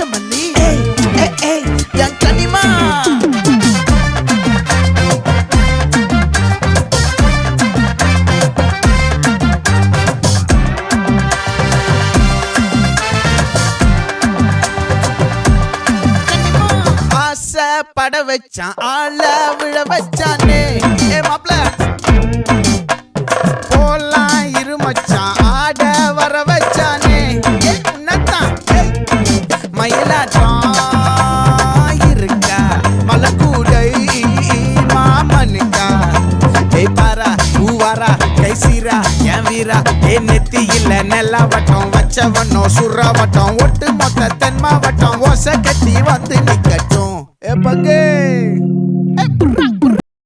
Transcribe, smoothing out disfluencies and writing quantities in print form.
மல்லி என் கனிமா பட வச்சான் ஆள விழ வச்சானே மாப்ள போலாம் இருமச்சான் ஆட வர வச்சானே உன்னத்தான் மயிலாட்டம் இருக்கா மலக்கூடை மாமனுக்கா பாரா பூவாரா கைசீரா என் வீரா நெத்தி இல்ல நெல்லா வட்டம் வச்சவனோ சுறா வட்டம் ஒட்டு மொத்த தென் மாவட்டம் ஓசை கட்டி வந்து நிக்கட்டும் பங்கே